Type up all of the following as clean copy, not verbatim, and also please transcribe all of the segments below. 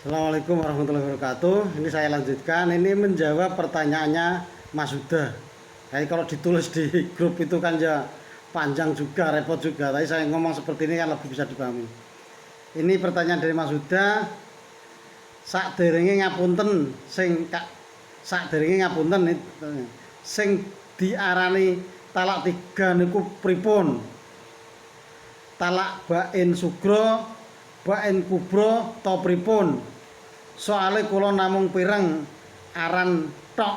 Assalamualaikum warahmatullahi wabarakatuh. Ini saya lanjutkan. Ini menjawab pertanyaannya Mas Huda. Jadi kalau ditulis di grup itu kan ya panjang juga, repot juga. Tapi saya ngomong seperti ini kan lebih bisa dipahami. Ini pertanyaan dari Mas Huda. Sakderenge ngapunten sing diarani talak 3 niku pripun? Talak bain sugro, bain kubro, to pripun? Soale kula namung pireng aran tok.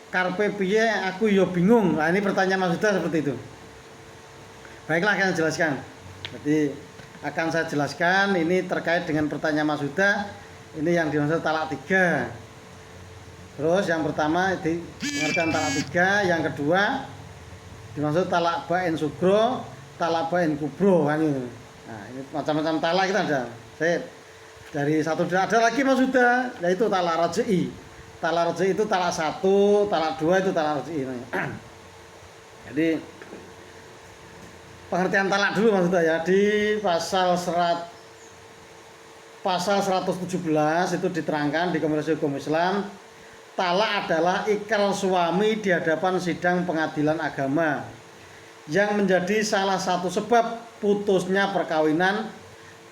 Karpe piye aku ya bingung. Nah, ini pertanyaan Mas Huda seperti itu. Baiklah, akan saya jelaskan. Jadi akan saya jelaskan ini terkait dengan pertanyaan Mas Huda. Ini yang dimaksud talak 3. Terus yang pertama di pengertian talak 3, yang kedua dimaksud talak bain sugro, talak bain kubro kan itu. Nah, ini macam-macam talak kita ada. Saya dari satu ada lagi Mas Huda, yaitu talak raj'i. Talak raj'i itu talak 1, talak 2 itu talak raj'i. Jadi pengertian talak dulu Mas Huda ya, di pasal 117 itu diterangkan di Konvensi Hukum Islam, talak adalah ikrar suami di hadapan sidang pengadilan agama yang menjadi salah satu sebab putusnya perkawinan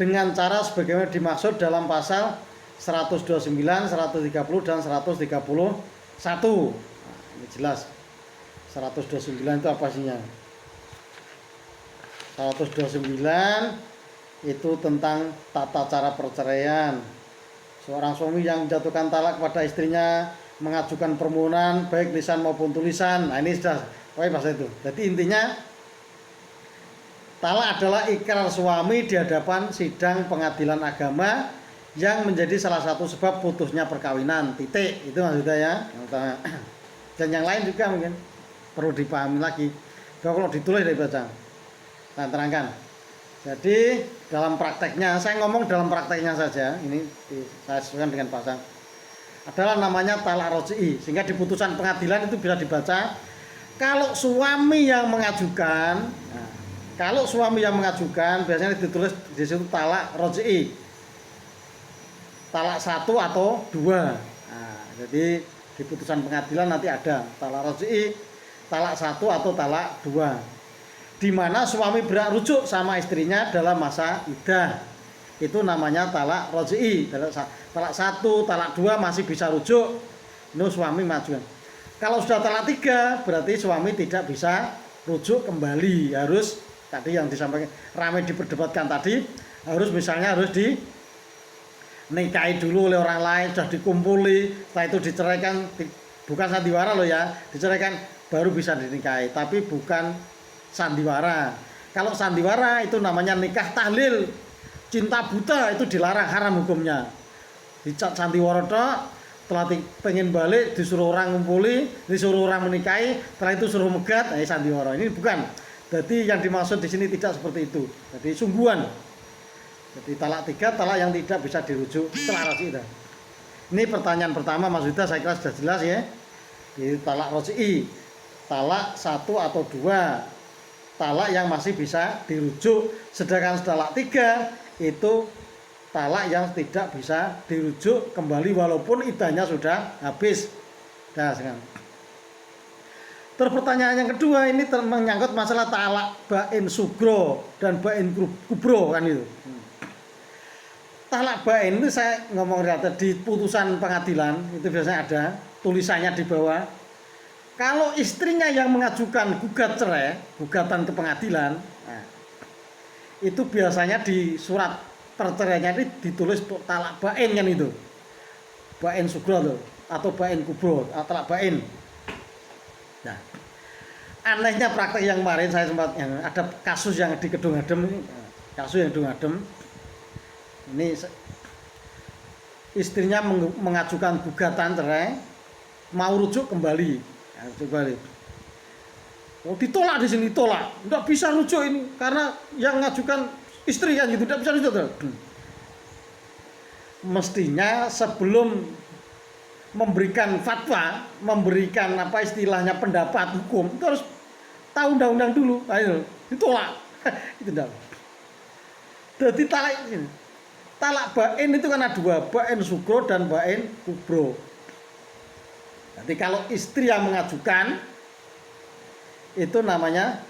dengan cara sebagaimana dimaksud dalam pasal 129, 130 dan 131. Nah, ini jelas. 129 itu apa isinya? 129 itu tentang tata cara perceraian. Seorang suami yang menjatuhkan talak kepada istrinya mengajukan permohonan baik lisan maupun tulisan. Nah, ini sudah bahasa itu. Jadi intinya talak adalah ikrar suami di hadapan sidang pengadilan agama yang menjadi salah satu sebab putusnya perkawinan. Titik. Itu maksudnya ya. Dan yang lain juga mungkin perlu dipahami lagi. Kalau ditulis dari baca. Saya terangkan. Jadi dalam prakteknya, saya ngomong dalam prakteknya saja. Ini saya sesuaikan dengan bahasa. Adalah namanya talak raj'i. Sehingga di putusan pengadilan itu bisa dibaca kalau suami yang mengajukan. Kalau suami yang mengajukan biasanya ditulis di situ talak raj'i. Talak 1 atau 2. Nah, jadi di putusan pengadilan nanti ada talak raj'i, talak 1 atau talak 2. Di mana suami berhak rujuk sama istrinya dalam masa iddah. Itu namanya talak raj'i. Talak 1, talak 2 masih bisa rujuk. Itu suami mengajukan. Kalau sudah talak 3 berarti suami tidak bisa rujuk kembali, harus tadi yang disampaikan ramai diperdebatkan tadi, harus misalnya harus dinikahi dulu oleh orang lain, sudah dikumpuli, setelah itu diceraikan, bukan sandiwara loh ya, diceraikan baru bisa dinikahi, tapi bukan sandiwara. Kalau sandiwara itu namanya nikah tahlil, cinta buta, itu dilarang, haram hukumnya. Dicat sandiwara setelah pengen balik disuruh orang ngumpuli, disuruh orang menikahi, setelah itu suruh megat, sandiwara. Ini bukan. Jadi yang dimaksud di sini tidak seperti itu. Jadi sungguhan. Jadi talak 3 talak yang tidak bisa dirujuk setelah raj'i. Ini pertanyaan pertama Mas Huda, saya kira sudah jelas ya. Di talak raj'i, talak 1 atau 2, talak yang masih bisa dirujuk. Sedangkan talak 3 itu talak yang tidak bisa dirujuk kembali walaupun iddahnya sudah habis. Nah, sekarang. Terus pertanyaan yang kedua ini menyangkut masalah talak bain sugro dan bain kubro kan itu. Talak bain itu saya ngomong di putusan pengadilan itu biasanya ada tulisannya di bawah. Kalau istrinya yang mengajukan gugatan ke pengadilan, nah, itu biasanya di surat perceraiannya ini ditulis talak bain kan itu. Bain sugro tuh atau bain kubro, talak bain. Nah, anehnya praktek yang kemarin saya sempat ada kasus yang di Kedung Adem, ini istrinya mengajukan gugatan cerai, mau rujuk kembali, Oh, ditolak di sini, tolak, nggak bisa rujuk ini karena yang mengajukan istri kan gitu, nggak bisa rujuk. Mestinya sebelum memberikan fatwa, memberikan apa istilahnya pendapat hukum, itu harus tahu undang-undang dulu. Ayo, ditolak. Itu enggak. Jadi talak ini. Talak bain itu kan ada dua, bain sugro dan bain kubro. Jadi kalau istri yang mengajukan itu namanya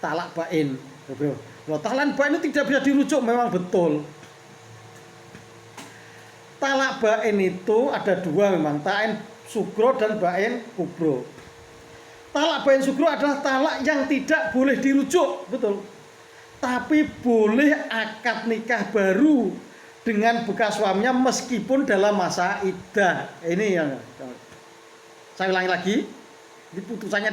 talak bain. Talak bain itu tidak bisa dirujuk, memang betul. Talak bain itu ada dua memang, bain sugro dan bain kubro. Talak bain sugro adalah talak yang tidak boleh dirujuk, betul. Tapi boleh akad nikah baru dengan bekas suaminya meskipun dalam masa iddah. Ini yang saya ulangi lagi. Ini putusannya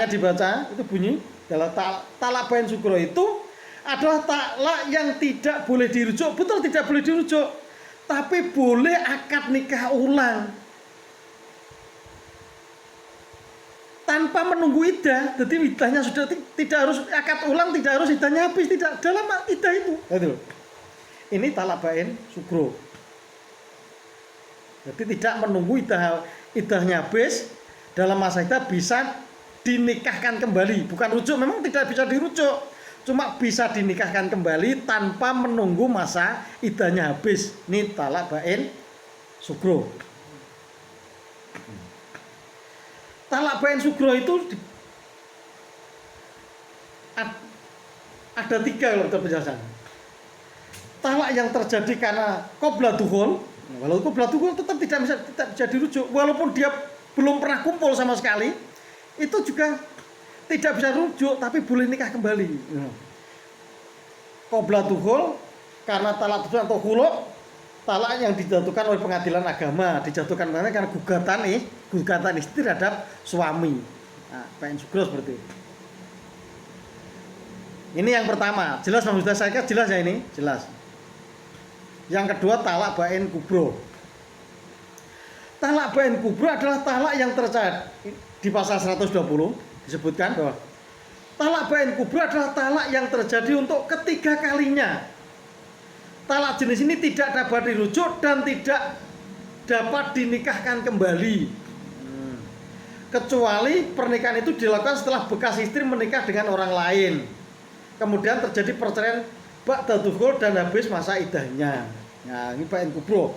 dibaca itu bunyi dalam talak bain sugro itu adalah talak yang tidak boleh dirujuk, betul tidak boleh dirujuk. Tapi boleh akad nikah ulang tanpa menunggu iddah. Jadi iddahnya sudah tidak harus akad ulang, tidak harus iddahnya habis, tidak dalam iddah itu. Betul. Ini talak bain sugro. Jadi tidak menunggu iddahnya habis, dalam masa iddah bisa dinikahkan kembali, bukan rujuk, memang tidak bisa dirujuk, cuma bisa dinikahkan kembali tanpa menunggu masa iddahnya habis. Ini talak bain sugro. Talak bain sugro itu ada tiga kalau penjelasan. Talak yang terjadi karena qabla dukhul, walaupun qabla dukhul tetap tidak bisa dirujuk, walaupun dia belum pernah kumpul sama sekali, itu juga tidak bisa rujuk, tapi boleh nikah kembali. Qabla dukhul karena talak dukhul atau khulu', talak yang dijatuhkan oleh pengadilan agama, dijatuhkan karena gugatan istri terhadap suami. Nah, bain sugro seperti itu. Ini yang pertama, jelas Mas Huda, saya kira jelas ya ini, jelas. Yang kedua talak bain kubro. Talak bain kubro adalah talak yang tercatat di pasal 120 disebutkan bahwa talak bain kubro adalah talak yang terjadi untuk ketiga kalinya. Talak jenis ini tidak dapat dirujuk dan tidak dapat dinikahkan kembali, kecuali pernikahan itu dilakukan setelah bekas istri menikah dengan orang lain, kemudian terjadi perceraian ba'da dukhul dan habis masa iddahnya. Nah, ini bain kubro.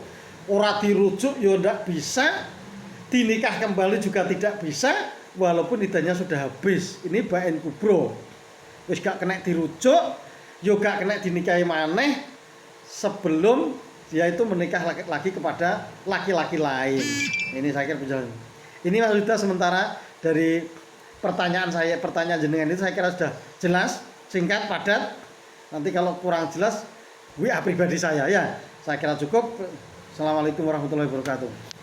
Ora dirujuk ya tidak bisa, dinikah kembali juga tidak bisa, walaupun iddahnya sudah habis. Ini bain kubro. Wis gak kena dirujuk, ya gak kena dinikahi maneh sebelum dia itu menikah lagi kepada laki-laki lain. Ini saya kira penjelasan. Ini Mas Huda sementara dari pertanyaan jenengan itu saya kira sudah jelas, singkat, padat. Nanti kalau kurang jelas WA pribadi saya ya. Saya kira cukup. Assalamualaikum warahmatullahi wabarakatuh.